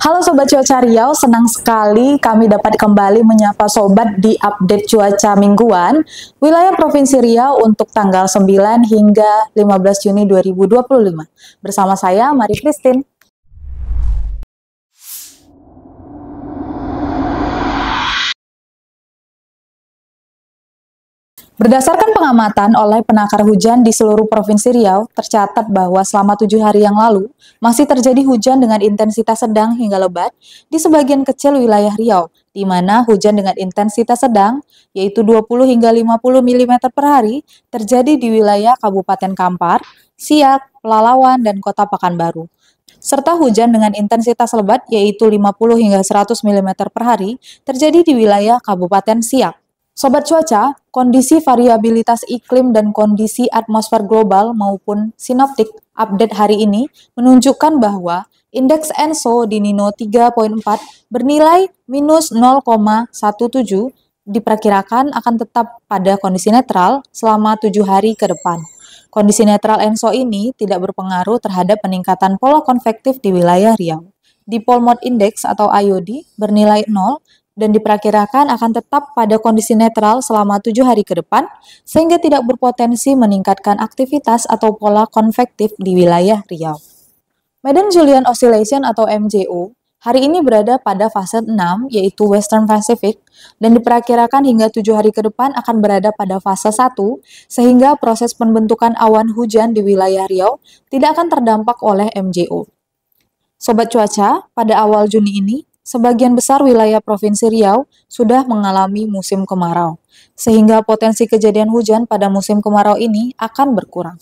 Halo Sobat Cuaca Riau, senang sekali kami dapat kembali menyapa Sobat di update cuaca mingguan wilayah Provinsi Riau untuk tanggal 9 hingga 15 Juni 2025. Bersama saya, Mari Christine. Berdasarkan pengamatan oleh penakar hujan di seluruh Provinsi Riau, tercatat bahwa selama 7 hari yang lalu, masih terjadi hujan dengan intensitas sedang hingga lebat di sebagian kecil wilayah Riau, di mana hujan dengan intensitas sedang, yaitu 20 hingga 50 mm per hari, terjadi di wilayah Kabupaten Kampar, Siak, Pelalawan, dan Kota Pekanbaru. Serta hujan dengan intensitas lebat, yaitu 50 hingga 100 mm per hari, terjadi di wilayah Kabupaten Siak. Sobat Cuaca, kondisi variabilitas iklim dan kondisi atmosfer global maupun sinoptik update hari ini menunjukkan bahwa indeks ENSO di Nino 3.4 bernilai minus 0,17 diperkirakan akan tetap pada kondisi netral selama 7 hari ke depan. Kondisi netral ENSO ini tidak berpengaruh terhadap peningkatan pola konvektif di wilayah Riau. Dipole Mode Index atau IOD bernilai 0 dan diperkirakan akan tetap pada kondisi netral selama 7 hari ke depan, sehingga tidak berpotensi meningkatkan aktivitas atau pola konvektif di wilayah Riau. Madden-Julian Oscillation atau MJO hari ini berada pada fase 6, yaitu Western Pacific, dan diperkirakan hingga 7 hari ke depan akan berada pada fase 1, sehingga proses pembentukan awan hujan di wilayah Riau tidak akan terdampak oleh MJO. Sobat Cuaca, pada awal Juni ini, sebagian besar wilayah Provinsi Riau sudah mengalami musim kemarau, sehingga potensi kejadian hujan pada musim kemarau ini akan berkurang.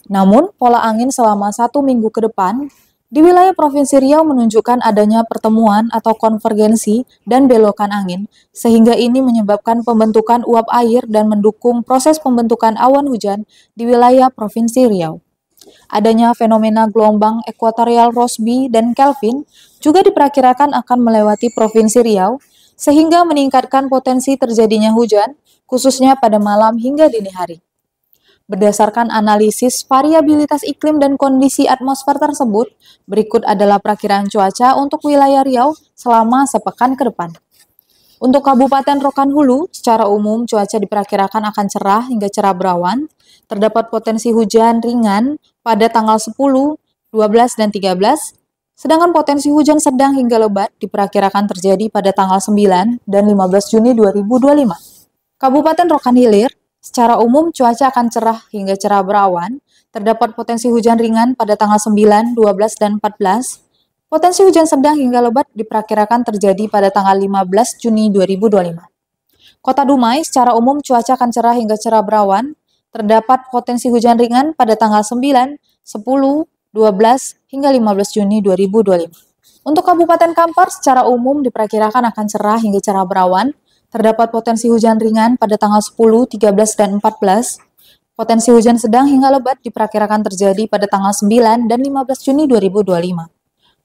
Namun, pola angin selama 1 minggu ke depan di wilayah Provinsi Riau menunjukkan adanya pertemuan atau konvergensi dan belokan angin, sehingga ini menyebabkan pembentukan uap air dan mendukung proses pembentukan awan hujan di wilayah Provinsi Riau. Adanya fenomena gelombang ekuatorial Rossby dan Kelvin juga diperkirakan akan melewati Provinsi Riau, sehingga meningkatkan potensi terjadinya hujan, khususnya pada malam hingga dini hari. Berdasarkan analisis variabilitas iklim dan kondisi atmosfer tersebut, berikut adalah perakiraan cuaca untuk wilayah Riau selama sepekan ke depan. Untuk Kabupaten Rokan Hulu, secara umum cuaca diperkirakan akan cerah hingga cerah berawan. Terdapat potensi hujan ringan pada tanggal 10, 12, dan 13, sedangkan potensi hujan sedang hingga lebat diperkirakan terjadi pada tanggal 9 dan 15 Juni 2025. Kabupaten Rokan Hilir, secara umum cuaca akan cerah hingga cerah berawan. Terdapat potensi hujan ringan pada tanggal 9, 12, dan 14. Potensi hujan sedang hingga lebat diperkirakan terjadi pada tanggal 15 Juni 2025. Kota Dumai, secara umum cuaca akan cerah hingga cerah berawan. Terdapat potensi hujan ringan pada tanggal 9, 10, 12, hingga 15 Juni 2025. Untuk Kabupaten Kampar, secara umum diperkirakan akan cerah hingga cerah berawan. Terdapat potensi hujan ringan pada tanggal 10, 13, dan 14. Potensi hujan sedang hingga lebat diperkirakan terjadi pada tanggal 9 dan 15 Juni 2025.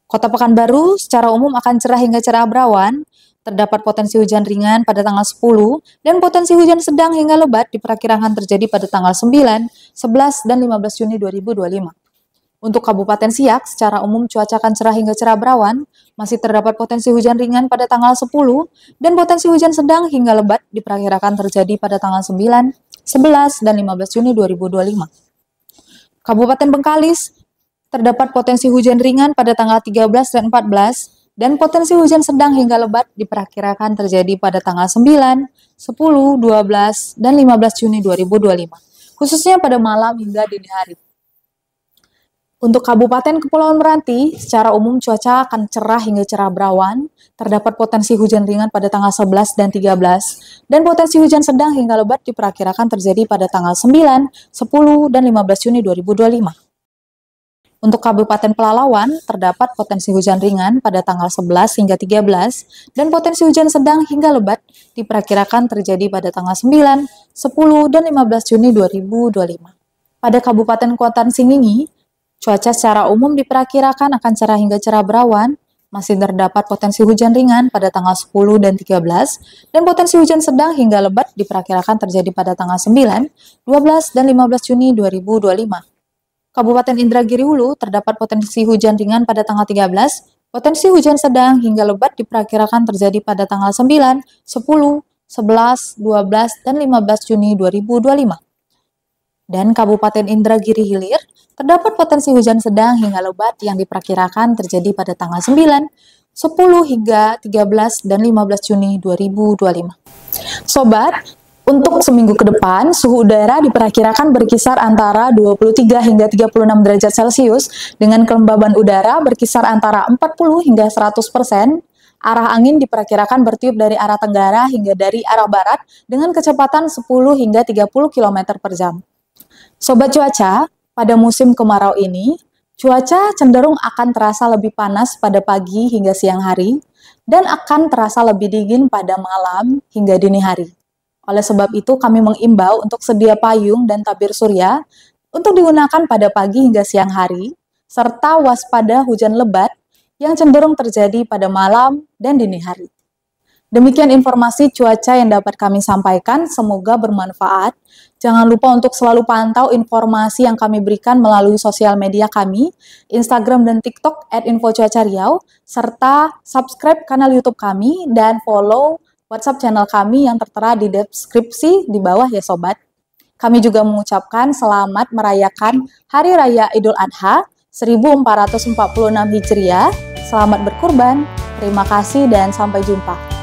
Kota Pekanbaru secara umum akan cerah hingga cerah berawan. Terdapat potensi hujan ringan pada tanggal 10 dan potensi hujan sedang hingga lebat diperkirakan terjadi pada tanggal 9, 11, dan 15 Juni 2025. Untuk Kabupaten Siak, secara umum cuaca akan cerah hingga cerah berawan. Masih terdapat potensi hujan ringan pada tanggal 10 dan potensi hujan sedang hingga lebat diperkirakan terjadi pada tanggal 9, 11, dan 15 Juni 2025. Kabupaten Bengkalis, terdapat potensi hujan ringan pada tanggal 13 dan 14, dan potensi hujan sedang hingga lebat diperkirakan terjadi pada tanggal 9, 10, 12, dan 15 Juni 2025, khususnya pada malam hingga dini hari. Untuk Kabupaten Kepulauan Meranti, secara umum cuaca akan cerah hingga cerah berawan. Terdapat potensi hujan ringan pada tanggal 11 dan 13, dan potensi hujan sedang hingga lebat diperkirakan terjadi pada tanggal 9, 10, dan 15 Juni 2025. Untuk Kabupaten Pelalawan, terdapat potensi hujan ringan pada tanggal 11 hingga 13, dan potensi hujan sedang hingga lebat diperkirakan terjadi pada tanggal 9, 10, dan 15 Juni 2025. Pada Kabupaten Kuantan Singingi, cuaca secara umum diperkirakan akan cerah hingga cerah berawan. Masih terdapat potensi hujan ringan pada tanggal 10 dan 13, dan potensi hujan sedang hingga lebat diperkirakan terjadi pada tanggal 9, 12, dan 15 Juni 2025. Kabupaten Indragiri Hulu terdapat potensi hujan ringan pada tanggal 13, Potensi hujan sedang hingga lebat diperkirakan terjadi pada tanggal 9, 10, 11, 12, dan 15 Juni 2025. Dan Kabupaten Indragiri Hilir, terdapat potensi hujan sedang hingga lebat yang diperkirakan terjadi pada tanggal 9, 10 hingga 13 dan 15 Juni 2025. Sobat, untuk seminggu ke depan, suhu udara diperkirakan berkisar antara 23 hingga 36 derajat Celcius dengan kelembaban udara berkisar antara 40 hingga 100%. Arah angin diperkirakan bertiup dari arah tenggara hingga dari arah barat dengan kecepatan 10 hingga 30 km per jam. Sobat cuaca, pada musim kemarau ini, cuaca cenderung akan terasa lebih panas pada pagi hingga siang hari, dan akan terasa lebih dingin pada malam hingga dini hari. Oleh sebab itu, kami mengimbau untuk sedia payung dan tabir surya untuk digunakan pada pagi hingga siang hari, serta waspada hujan lebat yang cenderung terjadi pada malam dan dini hari. Demikian informasi cuaca yang dapat kami sampaikan, semoga bermanfaat. Jangan lupa untuk selalu pantau informasi yang kami berikan melalui sosial media kami, Instagram dan TikTok @infocuacariau, serta subscribe kanal YouTube kami dan follow WhatsApp channel kami yang tertera di deskripsi di bawah ya sobat. Kami juga mengucapkan selamat merayakan Hari Raya Idul Adha 1446 Hijriah. Selamat berkurban. Terima kasih dan sampai jumpa.